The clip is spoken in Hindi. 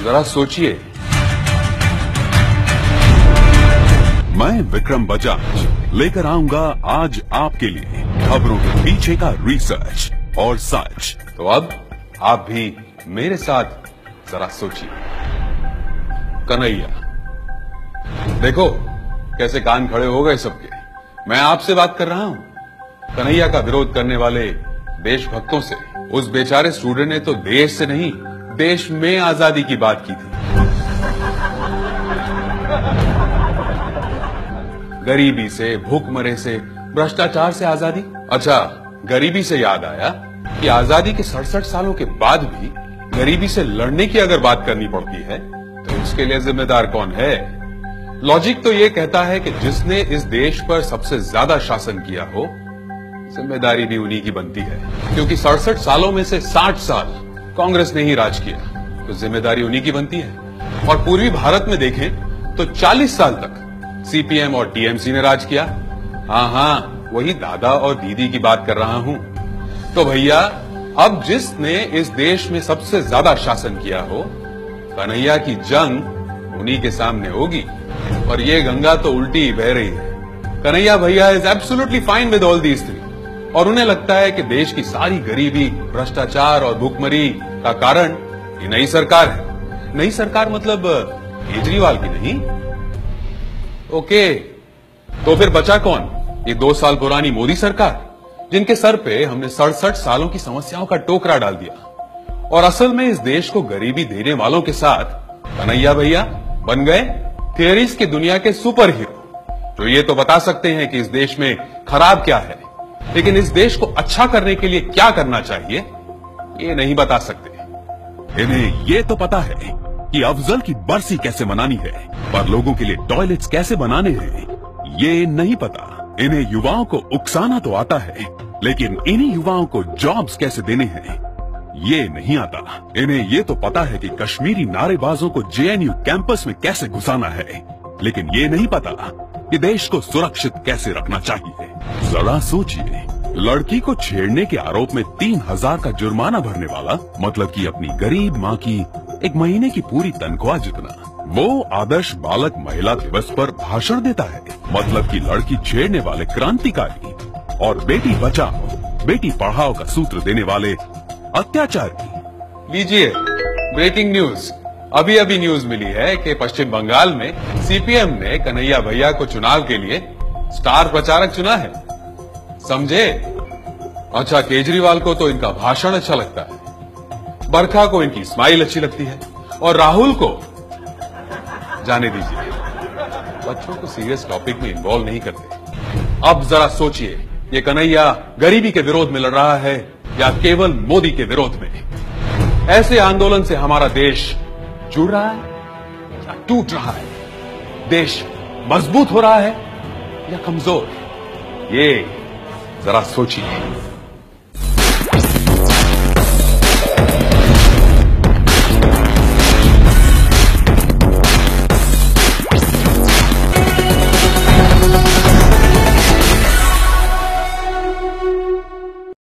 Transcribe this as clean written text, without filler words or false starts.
जरा सोचिए। मैं विक्रम बजाज लेकर आऊंगा आज आपके लिए खबरों के पीछे का रिसर्च और सच। तो अब आप भी मेरे साथ जरा सोचिए। कन्हैया, देखो कैसे कान खड़े हो गए सबके। मैं आपसे बात कर रहा हूं। कन्हैया का विरोध करने वाले देशभक्तों से। उस बेचारे स्टूडेंट ने तो देश से नहीं देश में आजादी की बात की थी। गरीबी से, भूखमरे से, भ्रष्टाचार से आजादी। अच्छा, गरीबी से याद आया कि आजादी के 67 सालों के बाद भी गरीबी से लड़ने की अगर बात करनी पड़ती है तो उसके लिए जिम्मेदार कौन है? लॉजिक तो यह कहता है कि जिसने इस देश पर सबसे ज्यादा शासन किया हो, जिम्मेदारी भी उन्हीं की बनती है। क्योंकि 67 सालों में से 60 साल कांग्रेस ने ही राज किया, तो जिम्मेदारी उन्हीं की बनती है। और पूर्वी भारत में देखें तो 40 साल तक सीपीएम और टीएमसी ने राज किया। हाँ, वही दादा और दीदी की बात कर रहा हूं। तो भैया, अब जिसने इस देश में सबसे ज्यादा शासन किया हो, कन्हैया की जंग उन्हीं के सामने होगी। और ये गंगा तो उल्टी ही बह रही है। कन्हैया भैया is absolutely fine with all these things. और उन्हें लगता है कि देश की सारी गरीबी, भ्रष्टाचार और भूखमरी का कारण ये नई सरकार है। नई सरकार मतलब केजरीवाल की नहीं। ओके, तो फिर बचा कौन? ये 2 साल पुरानी मोदी सरकार, जिनके सर पे हमने 67 सालों की समस्याओं का टोकरा डाल दिया। और असल में इस देश को गरीबी देने वालों के साथ कन्हैया भैया बन गए थियरीज की दुनिया के सुपर हीरो, जो ये तो बता सकते हैं कि इस देश में खराब क्या है, लेकिन इस देश को अच्छा करने के लिए क्या करना चाहिए ये नहीं बता सकते। इन्हें ये तो पता है कि अफजल की बरसी कैसे मनानी है, पर लोगों के लिए टॉयलेट्स कैसे बनाने हैं ये नहीं पता। इन्हें युवाओं को उकसाना तो आता है, लेकिन इन्हीं युवाओं को जॉब्स कैसे देने हैं ये नहीं आता। इन्हें ये तो पता है कि कश्मीरी नारेबाजों को जेएनयू कैंपस में कैसे घुसाना है, लेकिन ये नहीं पता कि देश को सुरक्षित कैसे रखना चाहिए। जरा सोचिए, लड़की को छेड़ने के आरोप में 3000 का जुर्माना भरने वाला, मतलब कि अपनी गरीब माँ की 1 महीने की पूरी तनख्वाह जितना, वो आदर्श बालक महिला दिवस पर भाषण देता है। मतलब कि लड़की छेड़ने वाले क्रांतिकारी और बेटी बचाओ बेटी पढ़ाओ का सूत्र देने वाले अत्याचारी। लीजिए ब्रेकिंग न्यूज। अभी अभी न्यूज मिली है कि पश्चिम बंगाल में सीपीएम ने कन्हैया भैया को चुनाव के लिए स्टार प्रचारक चुना है। समझे? अच्छा, केजरीवाल को तो इनका भाषण अच्छा लगता है, बरखा को इनकी स्माइल अच्छी लगती है, और राहुल को जाने दीजिए, बच्चों को सीरियस टॉपिक में इन्वॉल्व नहीं करते। अब जरा सोचिए, ये कन्हैया गरीबी के विरोध में लड़ रहा है या केवल मोदी के विरोध में? ऐसे आंदोलन से हमारा देश जुड़ रहा है या टूट रहा है? देश मजबूत हो रहा है या कमजोर? ये जरा सोचिए।